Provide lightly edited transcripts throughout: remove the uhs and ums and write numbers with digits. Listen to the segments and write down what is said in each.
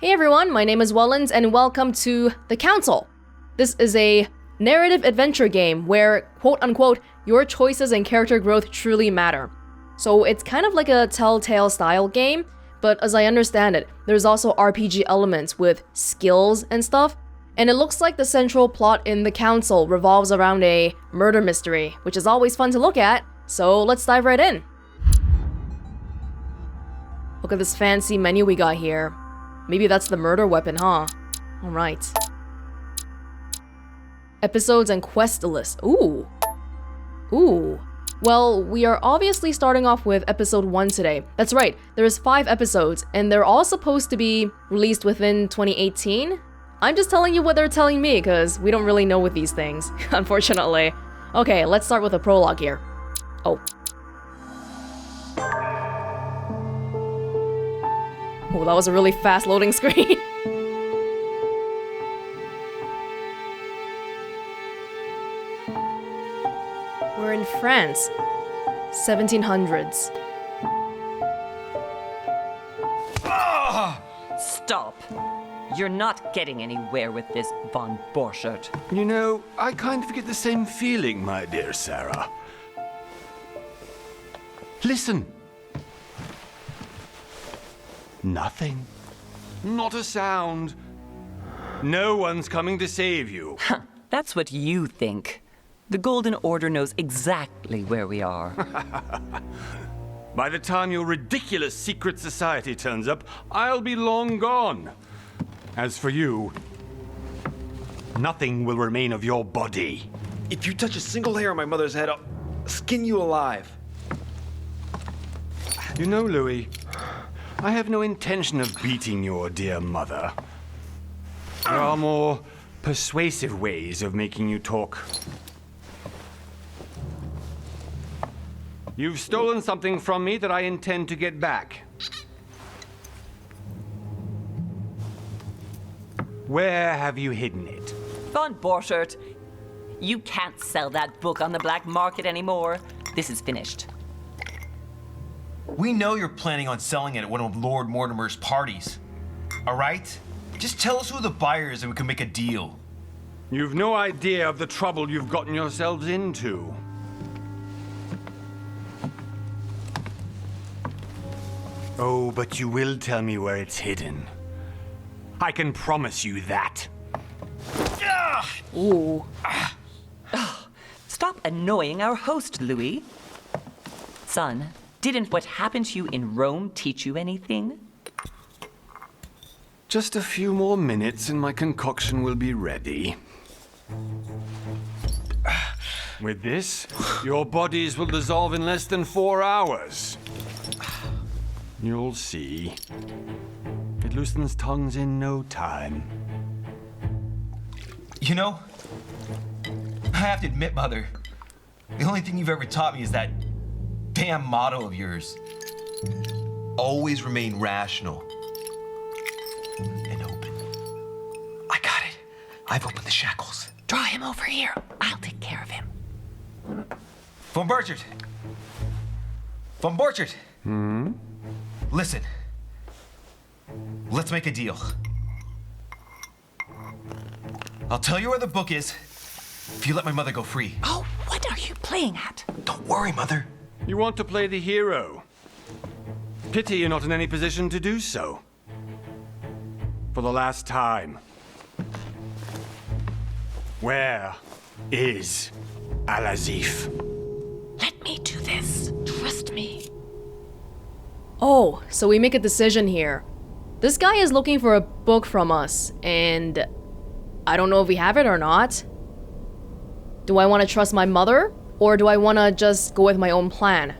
Hey everyone, my name is Welonz and welcome to The Council. This is a narrative adventure game where, quote-unquote, your choices and character growth truly matter. So it's kind of like a Telltale style game, but as I understand it, there's also RPG elements with skills and stuff, and it looks like the central plot in The Council revolves around a murder mystery, which is always fun to look at, so let's dive right in. Look at this fancy menu we got here. Maybe that's the murder weapon, huh? Alright. Episodes and quest list. Ooh. Well, we are obviously starting off with episode 1 today. That's right, there's 5 episodes, and they're all supposed to be released within 2018? I'm just telling you what they're telling me, because we don't really know with these things, unfortunately. Okay, let's start with a prologue here. Oh, that was a really fast loading screen. We're in France, 1700s. Stop! You're not getting anywhere with this, von Borchert. You know, I kind of get the same feeling, my dear Sarah. Listen. Nothing. Not a sound. No one's coming to save you. That's what you think. The Golden Order knows exactly where we are. By the time your ridiculous secret society turns up, I'll be long gone. As for you, nothing will remain of your body. If you touch a single hair on my mother's head, I'll skin you alive. You know, Louis, I have no intention of beating your dear mother. There are more persuasive ways of making you talk. You've stolen something from me that I intend to get back. Where have you hidden it? Von Borchert, you can't sell that book on the black market anymore. This is finished. We know you're planning on selling it at one of Lord Mortimer's parties. All right? Just tell us who the buyer is and we can make a deal. You've no idea of the trouble you've gotten yourselves into. Oh, but you will tell me where it's hidden. I can promise you that. Ooh. Stop annoying our host, Louis. Son, didn't what happened to you in Rome teach you anything? Just a few more minutes and my concoction will be ready. With this, your bodies will dissolve in less than 4 hours. You'll see. It loosens tongues in no time. You know, I have to admit, Mother, the only thing you've ever taught me is that damn motto of yours. Always remain rational and open. I got it. I've opened the shackles. Draw him over here. I'll take care of him. Von Borchert. Von Borchert. Listen. Let's make a deal. I'll tell you where the book is if you let my mother go free. Oh, what are you playing at? Don't worry, Mother. You want to play the hero. Pity you're not in any position to do so. For the last time. Where is Al-Azif? Let me do this. Trust me. Oh, so we make a decision here. This guy is looking for a book from us, and I don't know if we have it or not. Do I want to trust my mother, or do I want to just go with my own plan?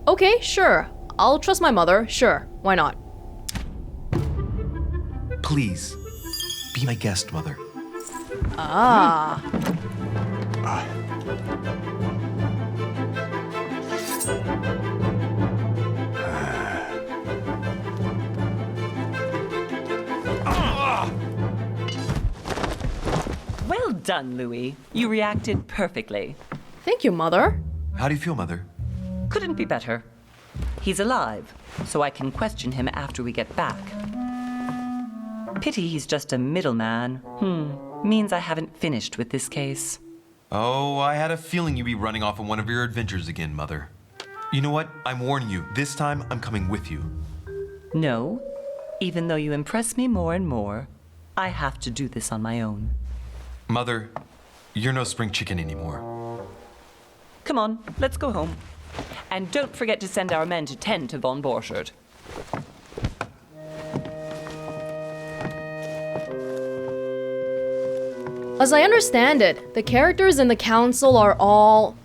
Okay, sure. I'll trust my mother, sure. Why not? Please, be my guest, Mother. Ah. Well done, Louis. You reacted perfectly. Thank you, Mother. How do you feel, Mother? Couldn't be better. He's alive, so I can question him after we get back. Pity he's just a middleman. Means I haven't finished with this case. Oh, I had a feeling you'd be running off on one of your adventures again, Mother. You know what? I'm warning you. This time, I'm coming with you. No, even though you impress me more and more, I have to do this on my own. Mother, you're no spring chicken anymore. Come on, let's go home. And don't forget to send our men to tend to von Borchardt. As I understand it, the characters in the council are all?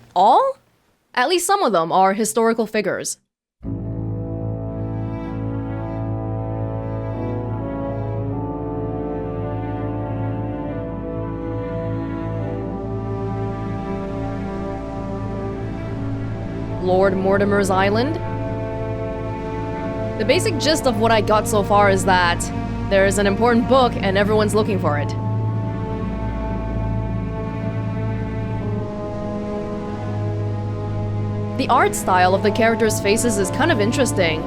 At least some of them are historical figures. Lord Mortimer's Island. The basic gist of what I got so far is that there's an important book and everyone's looking for it. The art style of the characters' faces is kind of interesting.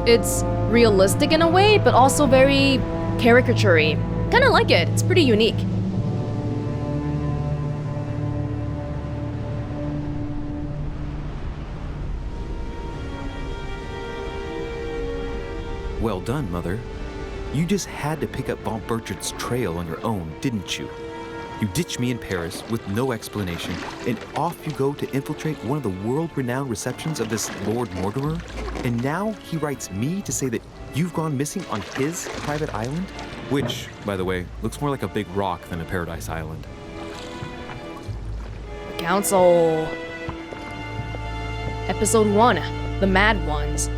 It's realistic in a way, but also very caricature-y. Kinda like it, it's pretty unique. Well done, Mother. You just had to pick up von Borchardt's trail on your own, didn't you? You ditched me in Paris with no explanation, and off you go to infiltrate one of the world-renowned receptions of this Lord Mortimer? And now he writes me to say that you've gone missing on his private island? Which, by the way, looks more like a big rock than a paradise island. Council. Episode 1, The Mad Ones.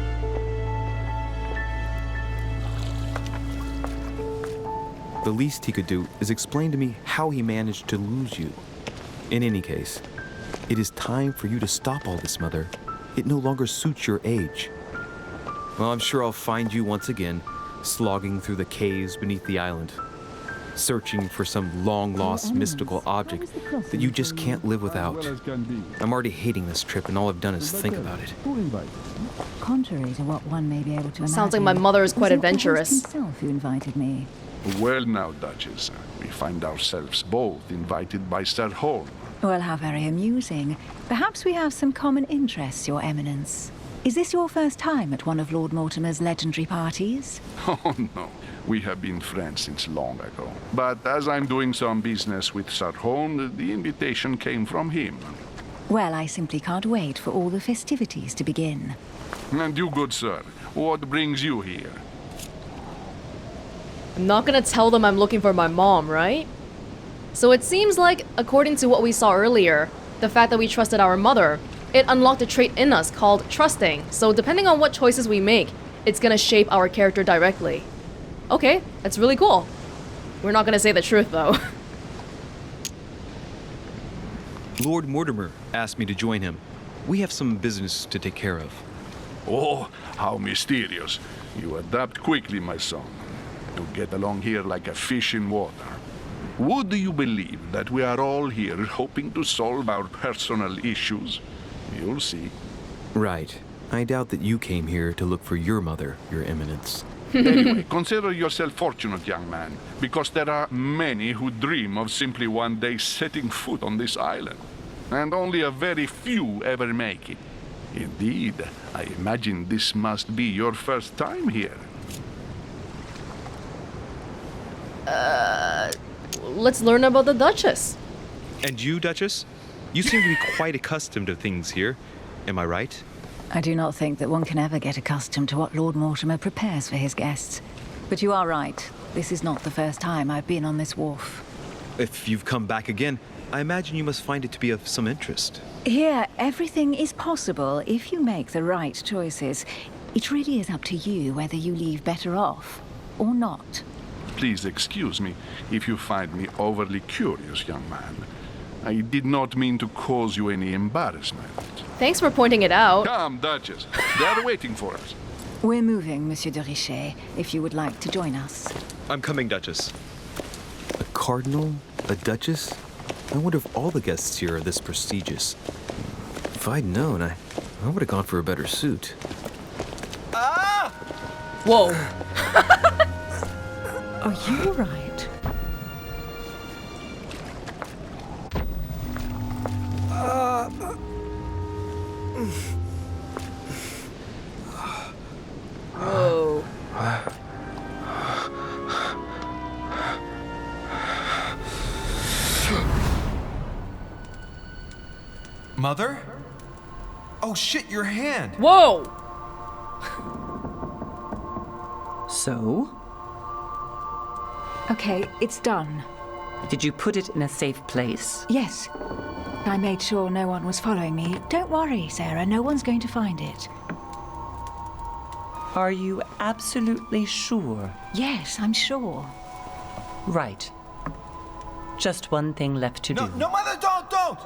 The least he could do is explain to me how he managed to lose you. In any case, it is time for you to stop all this, Mother. It no longer suits your age. Well, I'm sure I'll find you once again, slogging through the caves beneath the island, searching for some long-lost mystical object that you just can't live without. I'm already hating this trip, and all I've done is think about it. Contrary to what one may be able to imagine. Sounds like my mother is quite adventurous. Himself who invited me. Well now, Duchess, we find ourselves both invited by Sir Holm. Well, how very amusing. Perhaps we have some common interests, Your Eminence. Is this your first time at one of Lord Mortimer's legendary parties? Oh no, we have been friends since long ago. But as I'm doing some business with Sir Holm, the invitation came from him. Well, I simply can't wait for all the festivities to begin. And you, good sir, what brings you here? I'm not gonna tell them I'm looking for my mom, right? So it seems like, according to what we saw earlier, the fact that we trusted our mother, it unlocked a trait in us called trusting. So depending on what choices we make, it's gonna shape our character directly. Okay, that's really cool. We're not gonna say the truth though. Lord Mortimer asked me to join him. We have some business to take care of. Oh, how mysterious. You adapt quickly, my son. You get along here like a fish in water. Would you believe that we are all here hoping to solve our personal issues? You'll see. Right. I doubt that you came here to look for your mother, Your Eminence. Anyway, consider yourself fortunate, young man, because there are many who dream of simply one day setting foot on this island, and only a very few ever make it. Indeed, I imagine this must be your first time here. Let's learn about the Duchess. And you, Duchess? You seem to be quite accustomed to things here. Am I right? I do not think that one can ever get accustomed to what Lord Mortimer prepares for his guests. But you are right. This is not the first time I've been on this wharf. If you've come back again, I imagine you must find it to be of some interest. Here, everything is possible if you make the right choices. It really is up to you whether you leave better off or not. Please excuse me if you find me overly curious, young man. I did not mean to cause you any embarrassment. Thanks for pointing it out. Come, Duchess. They are waiting for us. We're moving, Monsieur de Richet, if you would like to join us. I'm coming, Duchess. A cardinal? A duchess? I wonder if all the guests here are this prestigious. If I'd known, I would have gone for a better suit. Whoa. Are you alright? Whoa. Mother? Oh shit, your hand! Whoa! So, Okay, it's done. did you put it in a safe place? Yes. I made sure no one was following me. Don't worry, Sarah, no one's going to find it. Are you absolutely sure? Yes, I'm sure. Right. Just one thing left to do. No, Mother, don't!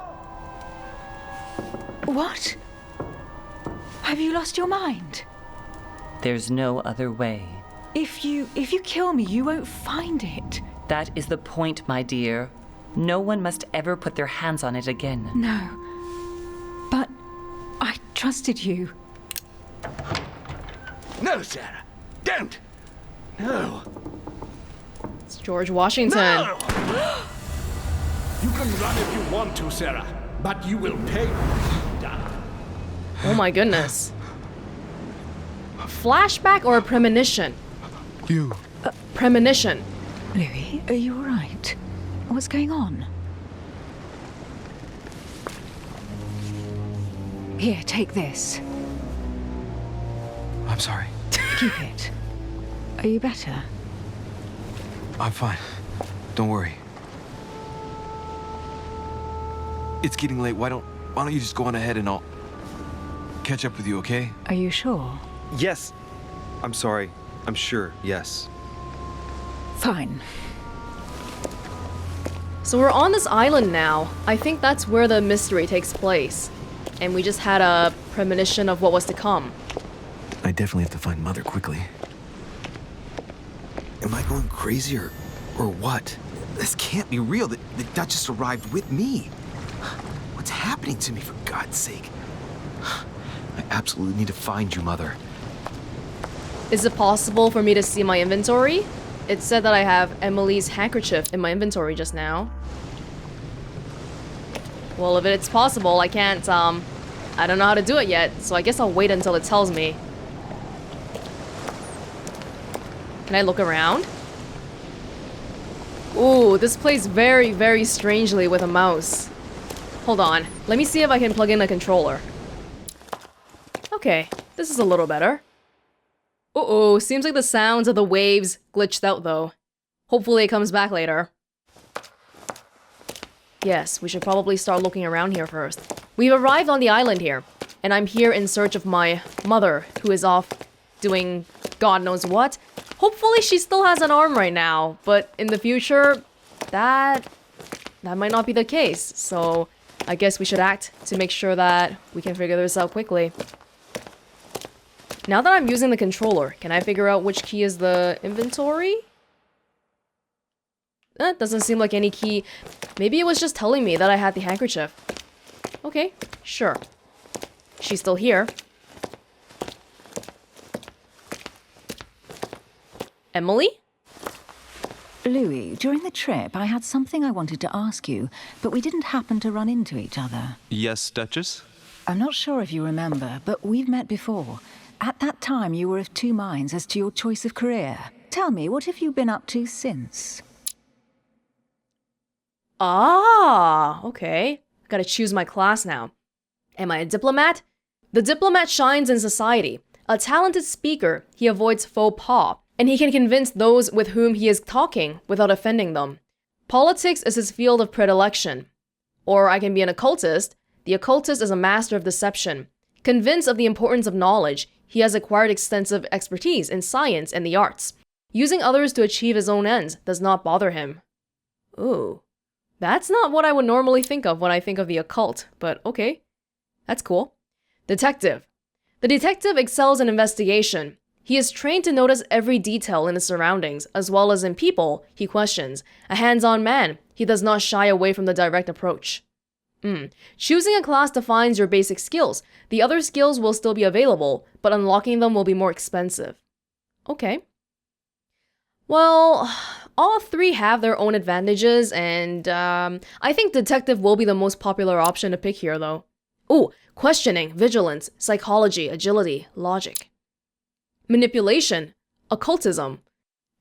What? Have you lost your mind? There's no other way. If you kill me, you won't find it. That is the point, my dear. No one must ever put their hands on it again. No. But I trusted you. No, Sarah. Don't. No. It's George Washington. No! You can run if you want to, Sarah, but you will pay. Oh my goodness. A flashback or a premonition? You. Premonition. Louis, are you alright? What's going on? Here, take this. I'm sorry. Keep it. Are you better? I'm fine. Don't worry. It's getting late. Why don't you just go on ahead and I'll catch up with you, okay? Are you sure? Yes. I'm sorry. I'm sure. Yes. Fine. So we're on this island now. I think that's where the mystery takes place. And we just had a premonition of what was to come. I definitely have to find Mother quickly. Am I going crazy or what? This can't be real. The Duchess arrived with me. What's happening to me, for God's sake? I absolutely need to find you, Mother. Is it possible for me to see my inventory? It said that I have Emily's handkerchief in my inventory just now. Well, if it's possible, I can't, I don't know how to do it yet, so I guess I'll wait until it tells me. Can I look around? Ooh, this plays very, very strangely with a mouse. Hold on, let me see if I can plug in a controller. Okay, this is a little better. Uh-oh, seems like the sounds of the waves glitched out though. Hopefully it comes back later. Yes, we should probably start looking around here first. We've arrived on the island here, and I'm here in search of my mother, who is off doing God knows what. Hopefully she still has an arm right now, but in the future, that might not be the case. So I guess we should act to make sure that we can figure this out quickly. Now that I'm using the controller, can I figure out which key is the inventory? That doesn't seem like any key. Maybe it was just telling me that I had the handkerchief. Okay, sure. She's still here. Emily? Louis, during the trip, I had something I wanted to ask you, but we didn't happen to run into each other. Yes, Duchess? I'm not sure if you remember, but we've met before. At that time, you were of two minds as to your choice of career. Tell me, what have you been up to since? Ah, okay. Gotta choose my class now. Am I a diplomat? The diplomat shines in society. A talented speaker, he avoids faux pas, and he can convince those with whom he is talking without offending them. Politics is his field of predilection. Or I can be an occultist. The occultist is a master of deception. Convinced of the importance of knowledge, he has acquired extensive expertise in science and the arts. Using others to achieve his own ends does not bother him. Ooh. That's not what I would normally think of when I think of the occult, but okay. That's cool. Detective. The detective excels in investigation. He is trained to notice every detail in his surroundings, as well as in people he questions. A hands-on man, he does not shy away from the direct approach. Choosing a class defines your basic skills. The other skills will still be available, but unlocking them will be more expensive. Okay. Well, all three have their own advantages, and I think detective will be the most popular option to pick here, though. Ooh, questioning, vigilance, psychology, agility, logic. Manipulation, occultism,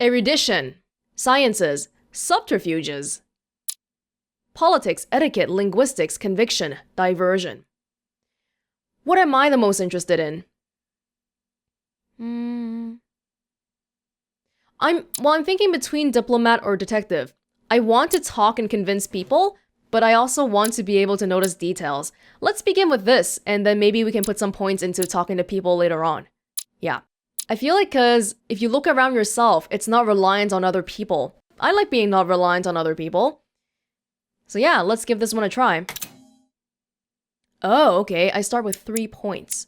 erudition, sciences, subterfuges. Politics, etiquette, linguistics, conviction, diversion. What am I the most interested in? I'm thinking between diplomat or detective. I want to talk and convince people, but I also want to be able to notice details. Let's begin with this, and then maybe we can put some points into talking to people later on. Yeah. I feel like because if you look around yourself, it's not reliant on other people. I like being not reliant on other people. So yeah, let's give this one a try. Oh, okay, I start with 3 points.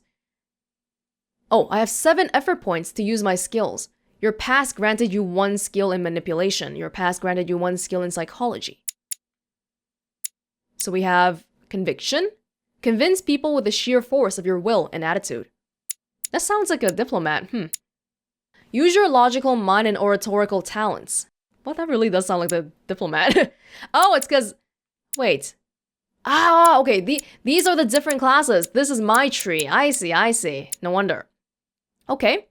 Oh, I have 7 effort points to use my skills. Your past granted you 1 skill in manipulation. Your past granted you 1 skill in psychology. So we have conviction. Convince people with the sheer force of your will and attitude. That sounds like a diplomat, Use your logical mind and oratorical talents. Well, that really does sound like the diplomat. Oh, it's because... Wait. Ah, okay, these are the different classes. This is my tree. I see. No wonder. Okay.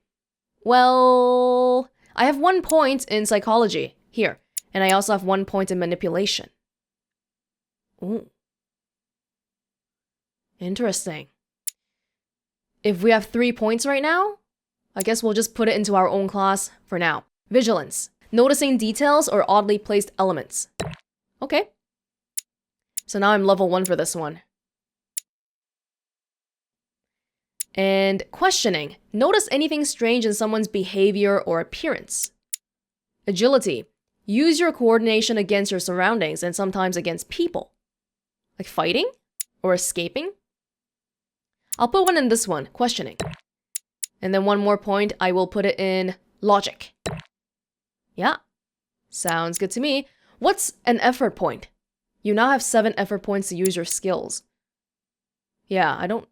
Well, I have 1 point in psychology here, and I also have 1 point in manipulation. Ooh. Interesting. If we have 3 points right now, I guess we'll just put it into our own class for now. Vigilance. Noticing details or oddly placed elements. Okay. So now I'm level 1 for this one. And questioning. Notice anything strange in someone's behavior or appearance. Agility. Use your coordination against your surroundings and sometimes against people. Like fighting? Or escaping? I'll put 1 in this one, questioning. And then 1 more point, I will put it in logic. Yeah. Sounds good to me. What's an effort point? You now have 7 effort points to use your skills. Yeah, I don't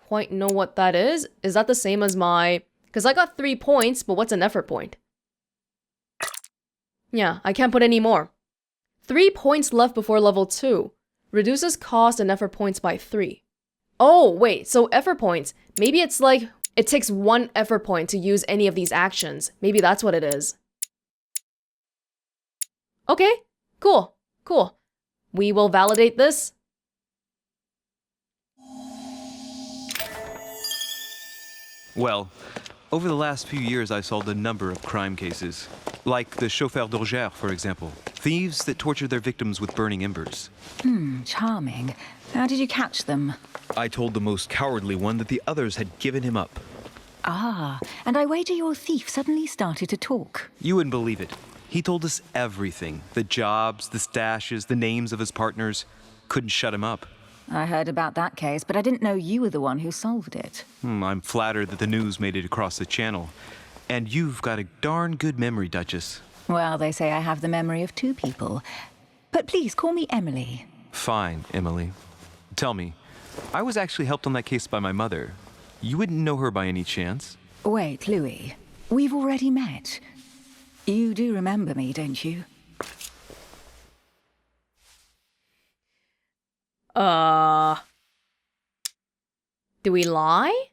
quite know what that is. Is that the same as my... Because I got 3 points, but what's an effort point? Yeah, I can't put any more. 3 points left before level 2. Reduces cost and effort points by 3. Oh, wait, so effort points. Maybe it's like, it takes 1 effort point to use any of these actions. Maybe that's what it is. Okay, cool. We will validate this. Well, over the last few years, I've solved a number of crime cases. Like the chauffeur d'orgère, for example. Thieves that torture their victims with burning embers. Charming. How did you catch them? I told the most cowardly one that the others had given him up. Ah, and I wager your thief suddenly started to talk. You wouldn't believe it. He told us everything. The jobs, the stashes, the names of his partners. Couldn't shut him up. I heard about that case, but I didn't know you were the one who solved it. I'm flattered that the news made it across the channel. And you've got a darn good memory, Duchess. Well, they say I have the memory of 2 people. But please call me Emily. Fine, Emily. Tell me, I was actually helped on that case by my mother. You wouldn't know her by any chance? Wait, Louis. We've already met. You do remember me, don't you? Do we lie?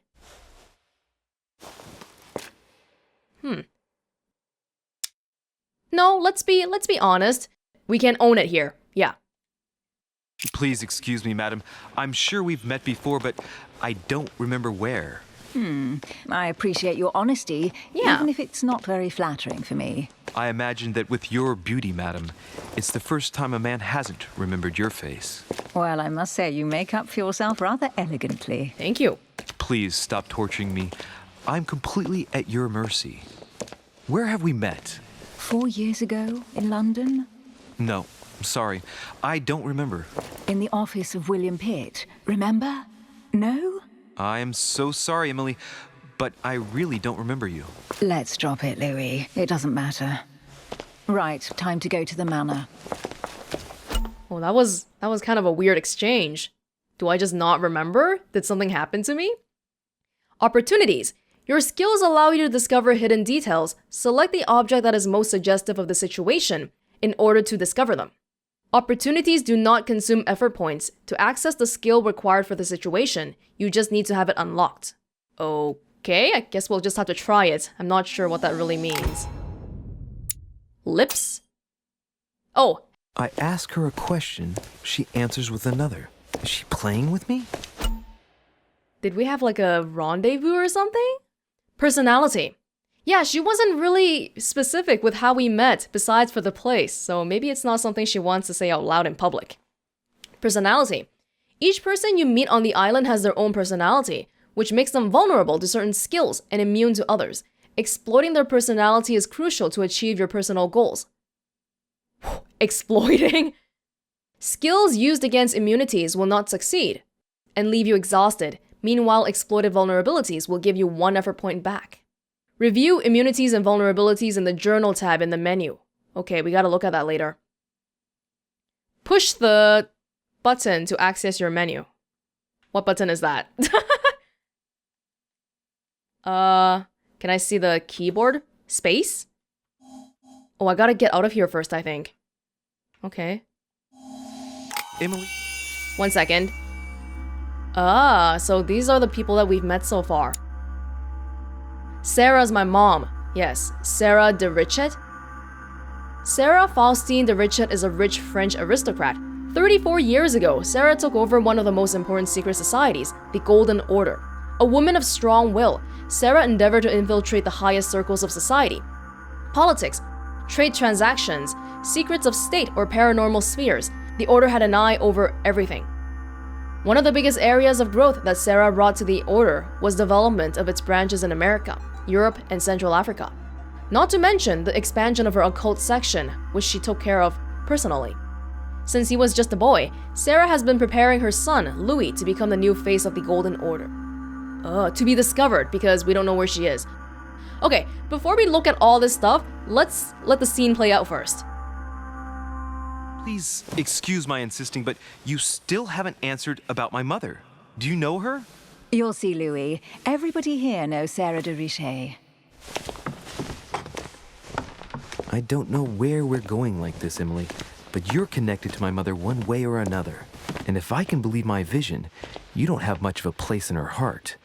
No, let's be honest. We can own it here. Yeah. Please excuse me, madam. I'm sure we've met before, but I don't remember where. I appreciate your honesty, Yeah. even if it's not very flattering for me. I imagine that with your beauty, madam, it's the first time a man hasn't remembered your face. Well, I must say you make up for yourself rather elegantly. Thank you. Please stop torturing me. I'm completely at your mercy. Where have we met? 4 years ago, in London? No, sorry. I don't remember. In the office of William Pitt, remember? No? I am so sorry, Emily, but I really don't remember you. Let's drop it, Louis. It doesn't matter. Right, time to go to the manor. Well, that was kind of a weird exchange. Do I just not remember? Did something happen to me? Opportunities. Your skills allow you to discover hidden details. Select the object that is most suggestive of the situation in order to discover them. Opportunities do not consume effort points. To access the skill required for the situation, you just need to have it unlocked. Okay, I guess we'll just have to try it. I'm not sure what that really means. Lips? Oh. I ask her a question, she answers with another. Is she playing with me? Did we have like a rendezvous or something? Personality. Yeah, she wasn't really specific with how we met besides for the place, so maybe it's not something she wants to say out loud in public. Personality. Each person you meet on the island has their own personality, which makes them vulnerable to certain skills and immune to others. Exploiting their personality is crucial to achieve your personal goals. Exploiting? Skills used against immunities will not succeed and leave you exhausted. Meanwhile, exploited vulnerabilities will give you 1 effort point back. Review immunities and vulnerabilities in the Journal tab in the menu. Okay, we gotta look at that later. Push the button to access your menu. What button is that? Can I see the keyboard? Space? Oh, I gotta get out of here first, I think. Okay. Emily? 1 second. So these are the people that we've met so far. Sarah's my mom. Yes, Sarah de Richet. Sarah Faustine de Richet is a rich French aristocrat. 34 years ago, Sarah took over one of the most important secret societies, the Golden Order. A woman of strong will, Sarah endeavored to infiltrate the highest circles of society. Politics, trade transactions, secrets of state or paranormal spheres, the Order had an eye over everything. One of the biggest areas of growth that Sarah brought to the Order was development of its branches in America, Europe, and Central Africa. Not to mention the expansion of her occult section, which she took care of personally. Since he was just a boy, Sarah has been preparing her son, Louis, to become the new face of the Golden Order. To be discovered, because we don't know where she is. Okay, before we look at all this stuff, let's let the scene play out first. Please excuse my insisting, but you still haven't answered about my mother. Do you know her? You'll see, Louis. Everybody here knows Sarah de Richet. I don't know where we're going like this, Emily, but you're connected to my mother one way or another. And if I can believe my vision, you don't have much of a place in her heart.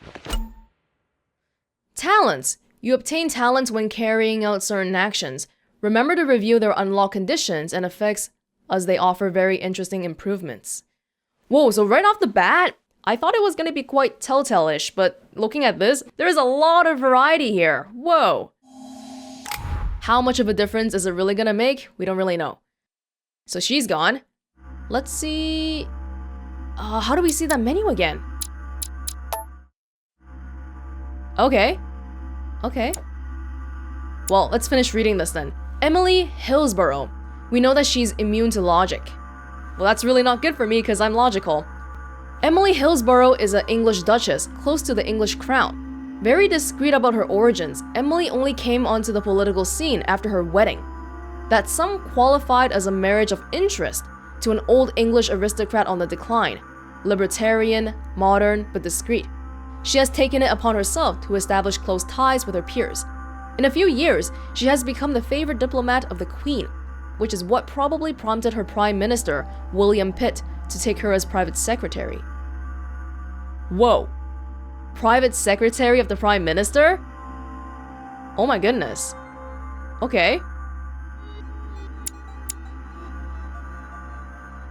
Talents. You obtain talents when carrying out certain actions. Remember to review their unlock conditions and effects as they offer very interesting improvements. Whoa, so right off the bat, I thought it was going to be quite telltale-ish, but looking at this, there's a lot of variety here. Whoa. How much of a difference is it really going to make? We don't really know. So she's gone. Let's see... how do we see that menu again? Okay. Well, let's finish reading this then. Emily Hillsborough. We know that she's immune to logic. Well, that's really not good for me because I'm logical. Emily Hillsborough is an English duchess, close to the English crown. Very discreet about her origins, Emily only came onto the political scene after her wedding. That some qualified as a marriage of interest to an old English aristocrat on the decline. Libertarian, modern, but discreet. She has taken it upon herself to establish close ties with her peers. In a few years, she has become the favorite diplomat of the Queen, which is what probably prompted her Prime Minister, William Pitt, to take her as private secretary. Whoa. Private secretary of the Prime Minister? Oh my goodness. Okay.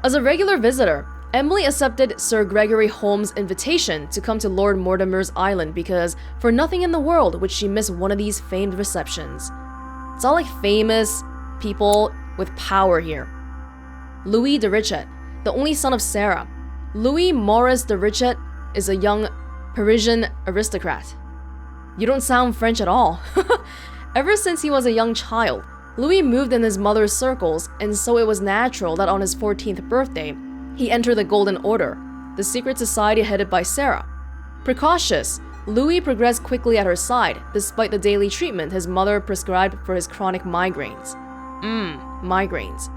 As a regular visitor, Emily accepted Sir Gregory Holmes' invitation to come to Lord Mortimer's island because for nothing in the world would she miss one of these famed receptions. It's all like famous people with power here. Louis de Richet, the only son of Sarah. Louis Maurice de Richet is a young Parisian aristocrat. You don't sound French at all. Ever since he was a young child, Louis moved in his mother's circles, and so it was natural that on his 14th birthday, he entered the Golden Order, the secret society headed by Sarah. Precocious, Louis progressed quickly at her side, despite the daily treatment his mother prescribed for his chronic migraines. Migraines.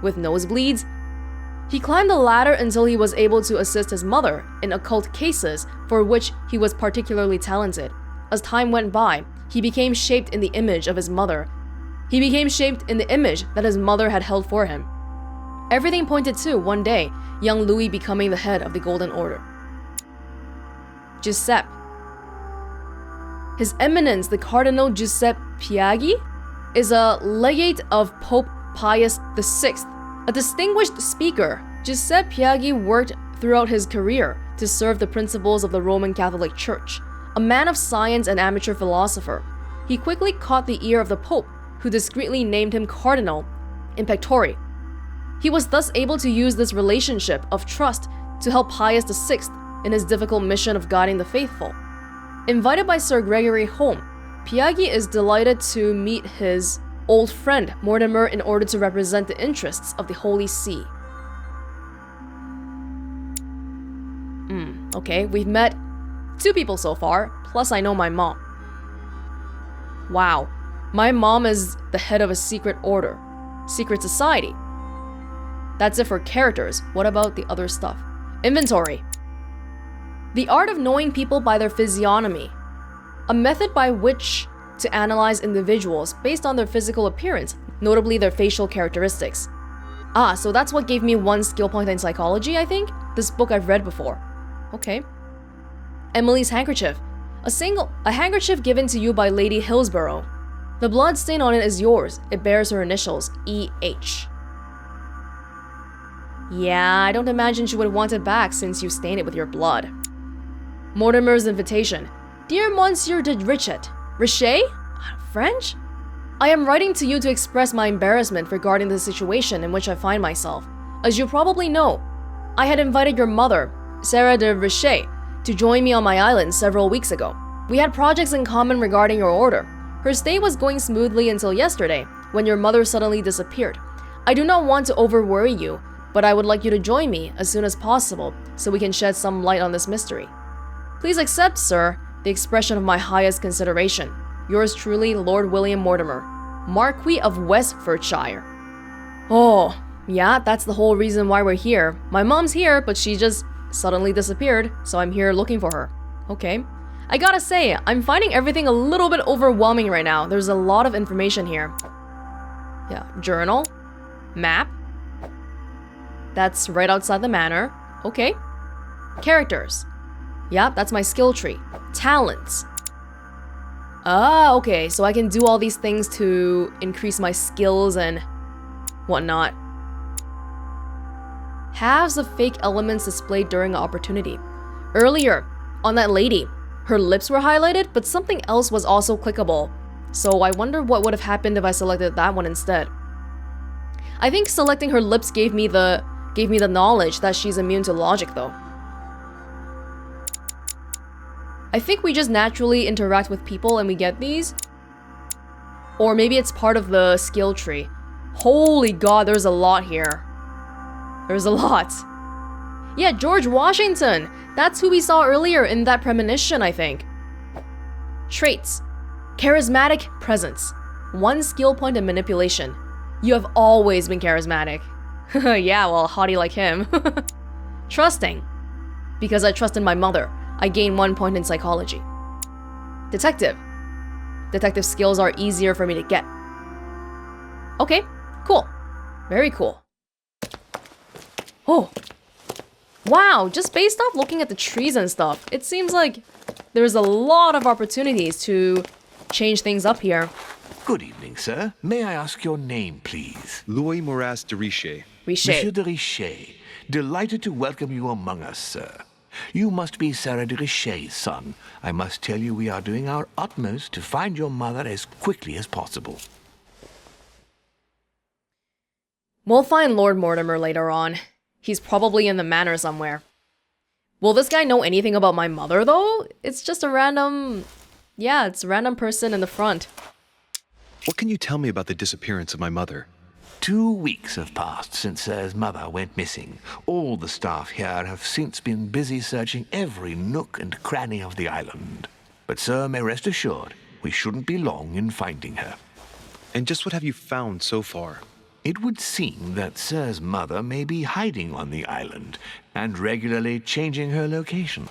With nosebleeds? He climbed the ladder until he was able to assist his mother in occult cases for which he was particularly talented. as time went by, he became shaped in the image of his mother. He became shaped in the image that his mother had held for him. Everything pointed to, one day, young Louis becoming the head of the Golden Order. Giuseppe. His Eminence, the Cardinal Giuseppe Piaghi, is a legate of Pope Pius VI. A distinguished speaker, Giuseppe Piaghi worked throughout his career to serve the principles of the Roman Catholic Church. A man of science and amateur philosopher, he quickly caught the ear of the Pope, who discreetly named him Cardinal in pectore. He was thus able to use this relationship of trust to help Pius VI in his difficult mission of guiding the faithful. Invited by Sir Gregory home, Piaghi is delighted to meet his old friend Mortimer in order to represent the interests of the Holy See. Okay, we've met 2 people so far, plus I know my mom. Wow, my mom is the head of a secret order, secret society. That's it for characters. What about the other stuff? Inventory. The art of knowing people by their physiognomy. A method by which to analyze individuals based on their physical appearance, notably their facial characteristics. So that's what gave me 1 skill point in psychology, I think? This book I've read before. Okay. Emily's handkerchief. A handkerchief given to you by Lady Hillsborough. The blood stain on it is yours. It bears her initials, E.H. Yeah, I don't imagine she would want it back since you stained it with your blood. Mortimer's invitation. Dear Monsieur de Richet. Richet? French? I am writing to you to express my embarrassment regarding the situation in which I find myself. As you probably know, I had invited your mother, Sarah de Richet, to join me on my island several weeks ago. We had projects in common regarding your order. Her stay was going smoothly until yesterday, when your mother suddenly disappeared. I do not want to over-worry you, but I would like you to join me as soon as possible so we can shed some light on this mystery. Please accept, sir, the expression of my highest consideration. Yours truly, Lord William Mortimer, Marquis of Westfordshire. Oh, yeah, that's the whole reason why we're here. My mom's here, but she just suddenly disappeared, so I'm here looking for her. Okay. I gotta say, I'm finding everything a little bit overwhelming right now. There's a lot of information here. Yeah, journal, map. That's right outside the manor. Okay. Characters. Yeah, that's my skill tree. Talents. Okay, so I can do all these things to increase my skills and whatnot. Halves of fake elements displayed during an opportunity. Earlier, on that lady, her lips were highlighted, but something else was also clickable. So I wonder what would have happened if I selected that one instead. I think selecting her lips gave me the knowledge that she's immune to logic though. I think we just naturally interact with people and we get these. Or maybe it's part of the skill tree. Holy god, there's a lot here. There's a lot. Yeah, George Washington. That's who we saw earlier in that premonition, I think. Traits. Charismatic presence. 1 skill point in manipulation. You have always been charismatic. Yeah, well, haughty like him. Trusting. Because I trusted my mother, I gain 1 point in psychology. Detective. Detective skills are easier for me to get. Okay, cool. Very cool. Oh. Wow, just based off looking at the trees and stuff, it seems like there's a lot of opportunities to change things up here. Good evening, sir. May I ask your name, please? Louis de Richet. Monsieur de Richet. Delighted to welcome you among us, sir. You must be Sarah de Richet's son. I must tell you we are doing our utmost to find your mother as quickly as possible. We'll find Lord Mortimer later on. He's probably in the manor somewhere. Will this guy know anything about my mother, though? It's just a random... Yeah, it's a random person in the front. What can you tell me about the disappearance of my mother? 2 weeks have passed since Sir's mother went missing. All the staff here have since been busy searching every nook and cranny of the island. But Sir may rest assured, we shouldn't be long in finding her. And just what have you found so far? It would seem that Sir's mother may be hiding on the island and regularly changing her location.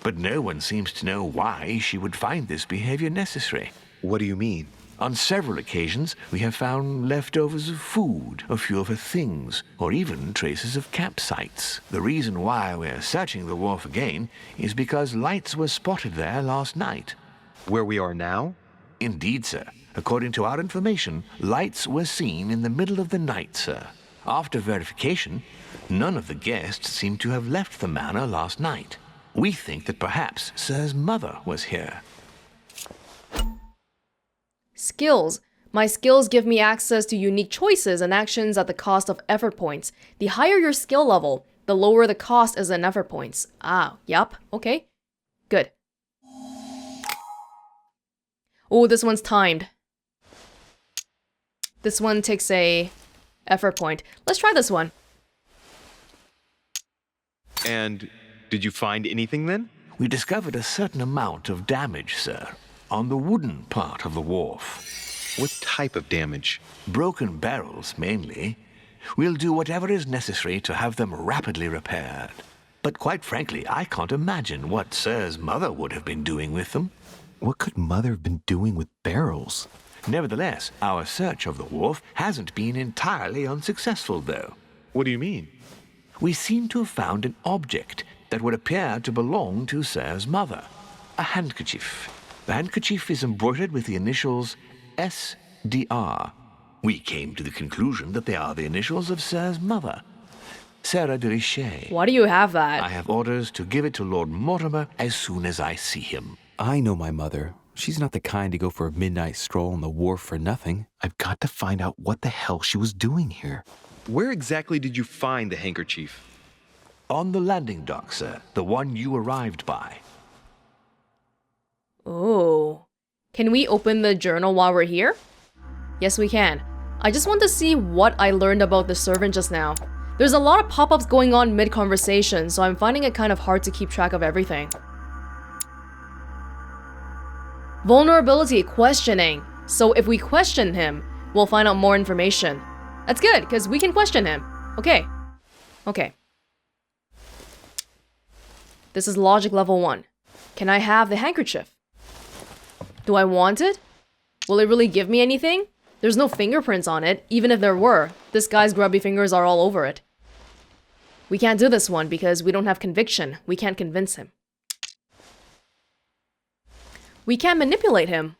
But no one seems to know why she would find this behavior necessary. What do you mean? On several occasions, we have found leftovers of food, a few of her things, or even traces of campsites. The reason why we're searching the wharf again is because lights were spotted there last night. Where we are now? Indeed, sir. According to our information, lights were seen in the middle of the night, sir. After verification, none of the guests seem to have left the manor last night. We think that perhaps Sir's mother was here. Skills. My skills give me access to unique choices and actions at the cost of effort points. The higher your skill level, the lower the cost is in effort points. Ah, yup, okay. Good. Oh, this one's timed. This one takes a effort point. Let's try this one. And did you find anything then? We discovered a certain amount of damage, sir, on the wooden part of the wharf. What type of damage? Broken barrels, mainly. We'll do whatever is necessary to have them rapidly repaired. But quite frankly, I can't imagine what Sir's mother would have been doing with them. What could Mother have been doing with barrels? Nevertheless, our search of the wharf hasn't been entirely unsuccessful, though. What do you mean? We seem to have found an object that would appear to belong to Sir's mother. A handkerchief. The handkerchief is embroidered with the initials SDR. We came to the conclusion that they are the initials of Sir's mother, Sarah de Richet. Why do you have that? I have orders to give it to Lord Mortimer as soon as I see him. I know my mother. She's not the kind to go for a midnight stroll on the wharf for nothing. I've got to find out what the hell she was doing here. Where exactly did you find the handkerchief? On the landing dock, sir. The one you arrived by. Oh. Can we open the journal while we're here? Yes, we can. I just want to see what I learned about the servant just now. There's a lot of pop-ups going on mid-conversation, so I'm finding it kind of hard to keep track of everything. Vulnerability, questioning. So if we question him, we'll find out more information. That's good, because we can question him. Okay. Okay. This is logic level 1. Can I have the handkerchief? Do I want it? Will it really give me anything? There's no fingerprints on it, even if there were. This guy's grubby fingers are all over it. We can't do this one because we don't have conviction. We can't convince him. We can't manipulate him.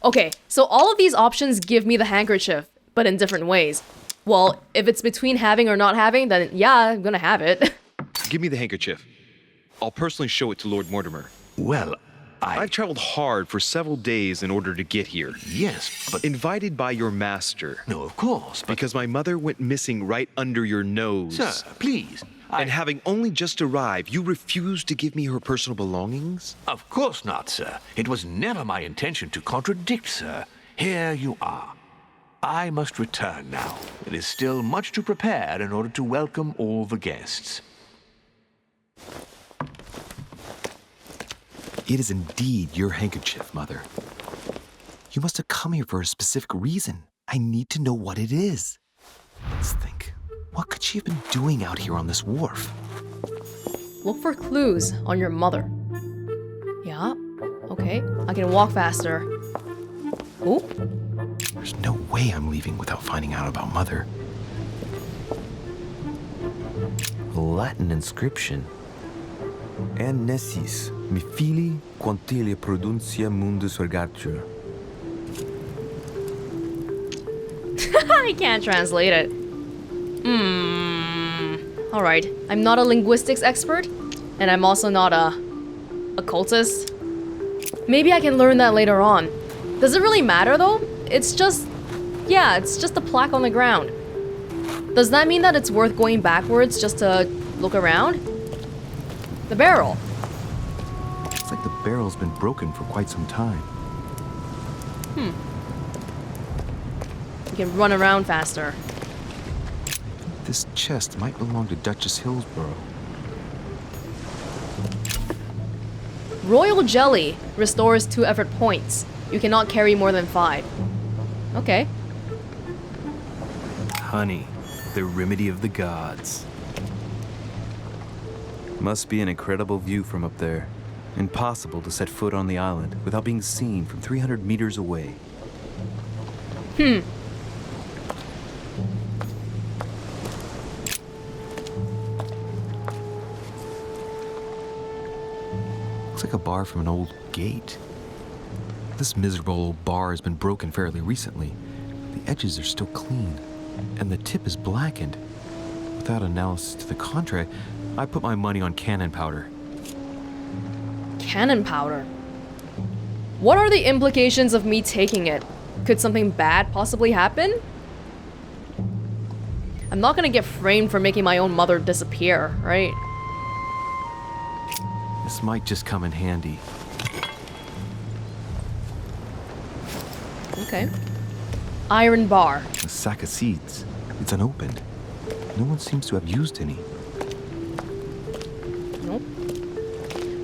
Okay, so all of these options give me the handkerchief, but in different ways. Well, if it's between having or not having, then yeah, I'm gonna have it. Give me the handkerchief. I'll personally show it to Lord Mortimer. Well, I've traveled hard for several days in order to get here. Yes, but... Invited by your master. No, of course, but... Because my mother went missing right under your nose. Sir, please. And having only just arrived, you refused to give me her personal belongings? Of course not, sir. It was never my intention to contradict, sir. Here you are. I must return now. It is still much to prepare in order to welcome all the guests. It is indeed your handkerchief, Mother. You must have come here for a specific reason. I need to know what it is. Let's think. What could she have been doing out here on this wharf? Look for clues on your mother. Yeah, okay. I can walk faster. Oh. There's no way I'm leaving without finding out about Mother. A Latin inscription. En nessis, mi fili, quantilia produncia mundus ergatur. I can't translate it. Alright, I'm not a linguistics expert, and I'm also not a occultist. Maybe I can learn that later on. Does it really matter though? It's just... yeah, it's just a plaque on the ground. Does that mean that it's worth going backwards just to look around? The barrel. It's like the barrel's been broken for quite some time. We can run around faster. This chest might belong to Duchess Hillsborough. Royal Jelly restores 2 effort points. You cannot carry more than 5. Okay. Honey, the remedy of the gods. Must be an incredible view from up there. Impossible to set foot on the island without being seen from 300 meters away. Looks like a bar from an old gate. This miserable old bar has been broken fairly recently. The edges are still clean, and the tip is blackened. Without analysis to the contrary, I put my money on cannon powder. Cannon powder. What are the implications of me taking it? Could something bad possibly happen? I'm not gonna get framed for making my own mother disappear, right? This might just come in handy. Okay. Iron bar. A sack of seeds. It's unopened. No one seems to have used any. Nope.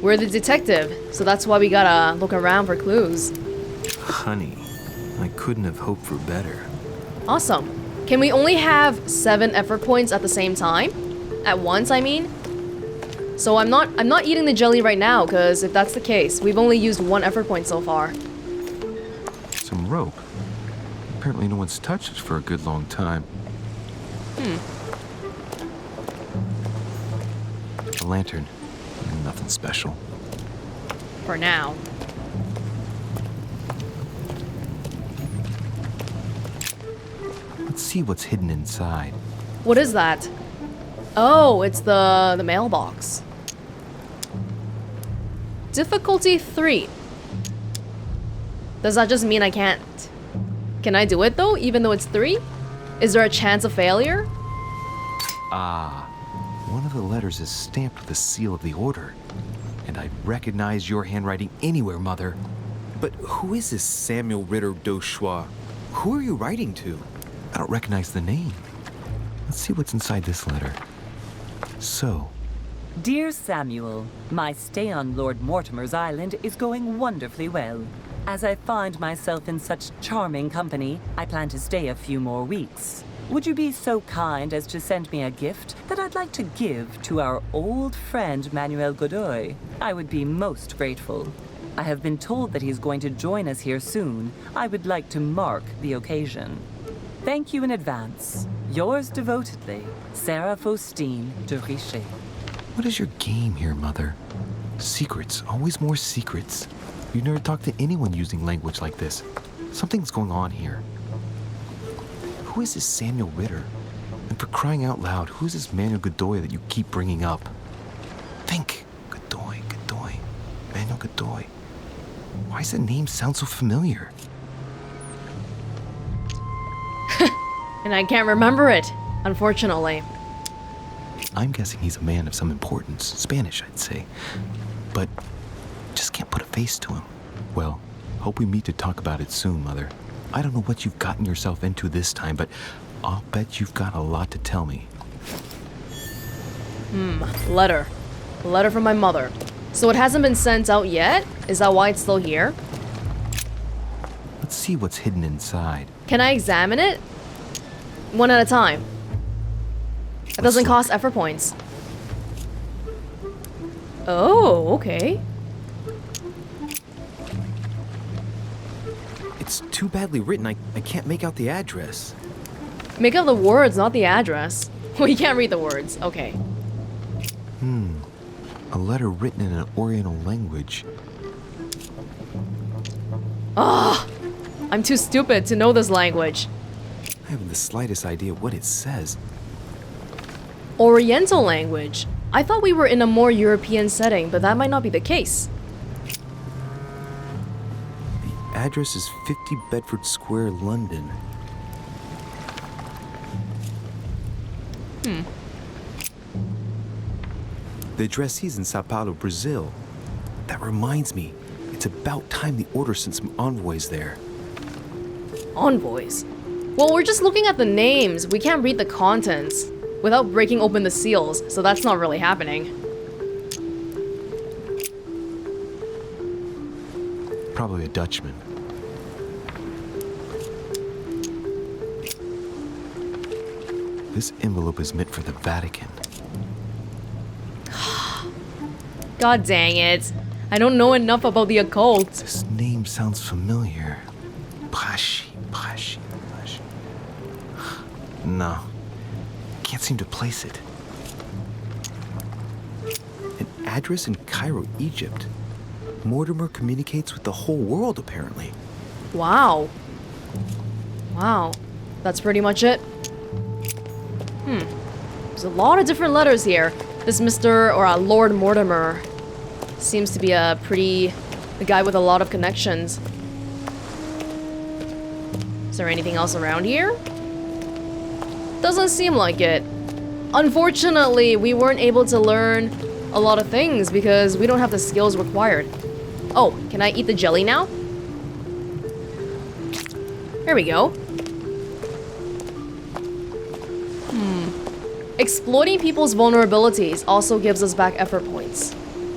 We're the detective, so that's why we gotta look around for clues. Honey, I couldn't have hoped for better. Awesome. Can we only have 7 effort points at the same time? At once, I mean? So I'm not eating the jelly right now, because if that's the case, we've only used 1 effort point so far. Some rope. Apparently no one's touched it for a good long time. A lantern. Nothing special. For now. Let's see what's hidden inside. What is that? Oh, it's the mailbox. Difficulty 3. Does that just mean I can't? Can I do it though, even though it's 3? Is there a chance of failure? Ah, one of the letters is stamped with the seal of the Order. And I'd recognize your handwriting anywhere, Mother. But who is this Samuel Ritter d'Auchois? Who are you writing to? I don't recognize the name. Let's see what's inside this letter. So, Dear Samuel, my stay on Lord Mortimer's island is going wonderfully well. As I find myself in such charming company, I plan to stay a few more weeks. Would you be so kind as to send me a gift that I'd like to give to our old friend Manuel Godoy? I would be most grateful. I have been told that he's going to join us here soon. I would like to mark the occasion. Thank you in advance. Yours devotedly, Sarah Faustine de Richet. what is your game here, Mother? Secrets, always more secrets. You never talked to anyone using language like this. Something's going on here. Who is this Samuel Ritter? And for crying out loud, who is this Manuel Godoy that you keep bringing up? Think. Godoy. Manuel Godoy. Why does that name sound so familiar? And I can't remember it, unfortunately. I'm guessing he's a man of some importance. Spanish, I'd say. But just can't put a face to him. Well, hope we meet to talk about it soon, Mother. I don't know what you've gotten yourself into this time, but I'll bet you've got a lot to tell me. Letter. A letter from my mother. So it hasn't been sent out yet? Is that why it's still here? Let's see what's hidden inside. Can I examine it? One at a time. It doesn't cost effort points. Oh, okay. It's too badly written, I can't make out the address. Make out the words, not the address. Well, you can't read the words. Okay. A letter written in an Oriental language. I'm too stupid to know this language. I haven't the slightest idea what it says. Oriental language. I thought we were in a more European setting, but that might not be the case. The address is 50 Bedford Square, London. The addressee's in Sao Paulo, Brazil. That reminds me, it's about time the Order sent some envoys there. Envoys. Well, we're just looking at the names. We can't read the contents without breaking open the seals, so that's not really happening. Probably a Dutchman. This envelope is meant for the Vatican. God dang it. I don't know enough about the occult. This name sounds familiar. Pashi. No. Can't seem to place it. An address in Cairo, Egypt. Mortimer communicates with the whole world, apparently. Wow. Wow. That's pretty much it. There's a lot of different letters here. This Mr. or Lord Mortimer seems to be a guy with a lot of connections. Is there anything else around here? Doesn't seem like it. Unfortunately, we weren't able to learn a lot of things because we don't have the skills required. Oh, can I eat the jelly now? There we go. Exploiting people's vulnerabilities also gives us back effort points.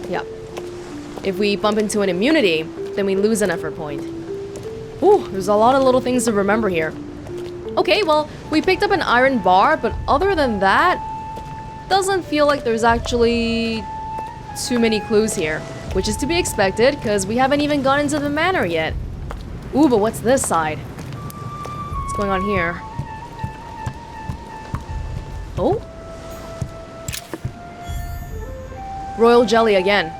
Yep. If we bump into an immunity, then we lose an effort point. Ooh, there's a lot of little things to remember here. Okay, well, we picked up an iron bar, but other than that, doesn't feel like there's actually too many clues here, which is to be expected because we haven't even gone into the manor yet. Ooh, but what's this side? What's going on here? Oh? Royal jelly again.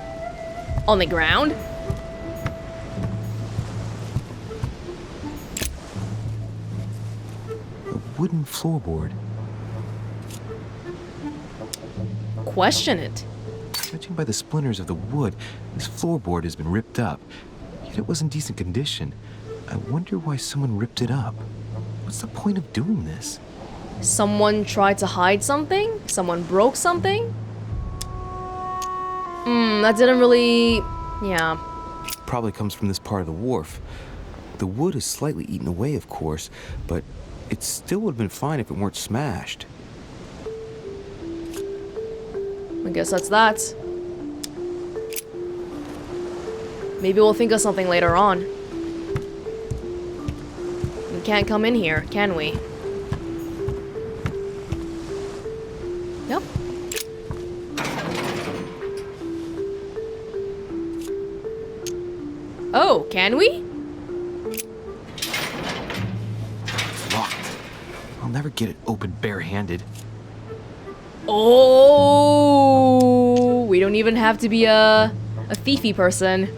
On the ground? A wooden floorboard. Question it. Judging by the splinters of the wood, this floorboard has been ripped up. Yet it was in decent condition. I wonder why someone ripped it up. What's the point of doing this? Someone tried to hide something? Someone broke something? That didn't really... yeah. Probably comes from this part of the wharf. The wood is slightly eaten away, of course, but it still would have been fine if it weren't smashed. I guess that's that. Maybe we'll think of something later on. We can't come in here, can we? Yep. Oh, can we? It's locked. I'll never get it open barehanded. Oh, we don't even have to be a thiefy person.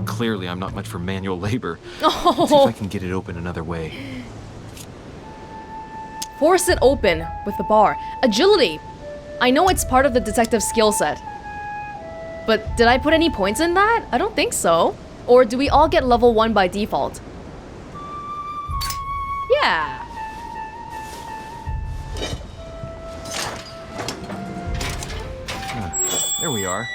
Clearly, I'm not much for manual labor. Oh. Let's see if I can get it open another way. Force it open with the bar. Agility. I know it's part of the detective skill set. But did I put any points in that? I don't think so. Or do we all get level 1 by default? Yeah. There we are.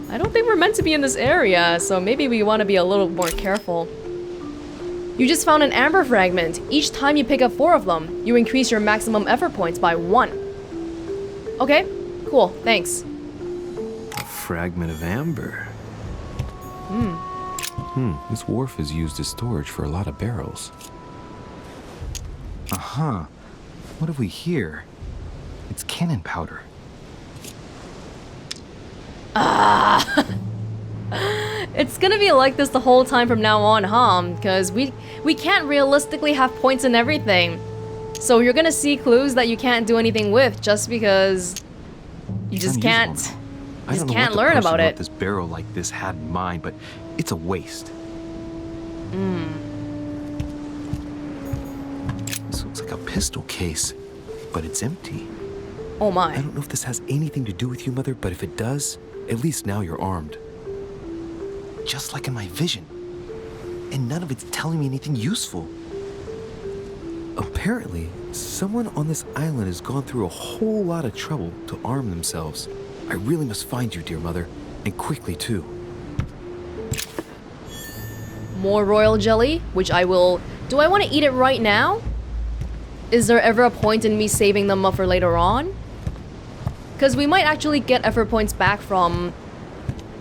I don't think we're meant to be in this area, so maybe we want to be a little more careful. You just found an amber fragment. Each time you pick up 4 of them, you increase your maximum effort points by 1. Okay, cool, thanks. A fragment of amber. This wharf is used as storage for a lot of barrels. Uh-huh. What have we here? It's cannon powder. It's gonna be like this the whole time from now on, huh? Because we can't realistically have points in everything. So you're gonna see clues that you can't do anything with just because you just can't learn about it. This barrel like this had in mind, but it's a waste. This looks like a pistol case, but it's empty. Oh my. I don't know if this has anything to do with you, Mother, but if it does, at least now you're armed. Just like in my vision. And none of it's telling me anything useful. Apparently, someone on this island has gone through a whole lot of trouble to arm themselves. I really must find you, dear Mother, and quickly too. More royal jelly, which I will... Do I want to eat it right now? Is there ever a point in me saving them up for later on? Because we might actually get effort points back from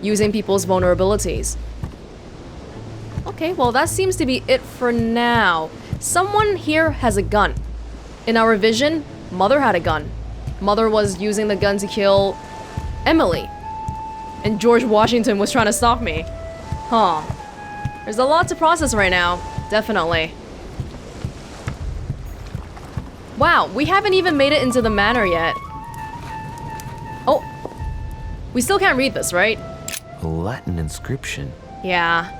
using people's vulnerabilities. Okay, well that seems to be it for now. Someone here has a gun. In our vision, Mother had a gun. Mother was using the gun to kill Emily. And George Washington was trying to stop me. Huh. There's a lot to process right now. Definitely. Wow, we haven't even made it into the manor yet. Oh. We still can't read this, right? A Latin inscription. Yeah.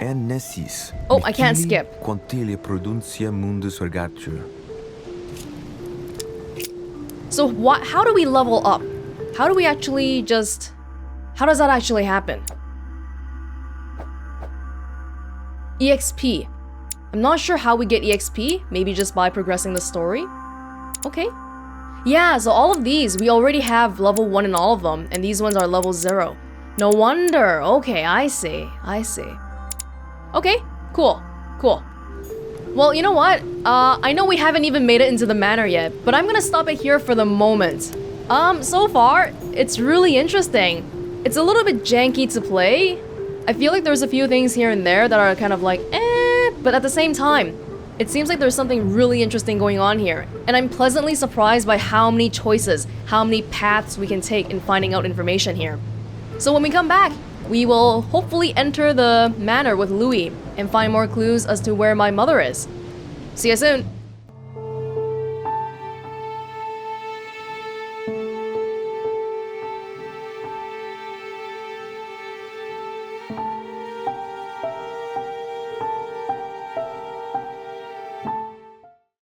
Annesis. Oh, I can't skip. Quantilia produncia mundus ergatur. So how do we level up? How do we actually just... How does that actually happen? EXP. I'm not sure how we get EXP. Maybe just by progressing the story. Okay. Yeah, so all of these, we already have level 1 in all of them. And these ones are level 0. No wonder. Okay, I see. I see. Okay, cool. Cool. Well, you know what? I know we haven't even made it into the manor yet, but I'm gonna stop it here for the moment. So far, it's really interesting. It's a little bit janky to play. I feel like there's a few things here and there that are kind of like, but at the same time, it seems like there's something really interesting going on here. And I'm pleasantly surprised by how many choices, how many paths we can take in finding out information here. So when we come back, we will hopefully enter the manor with Louis and find more clues as to where my mother is. See you soon!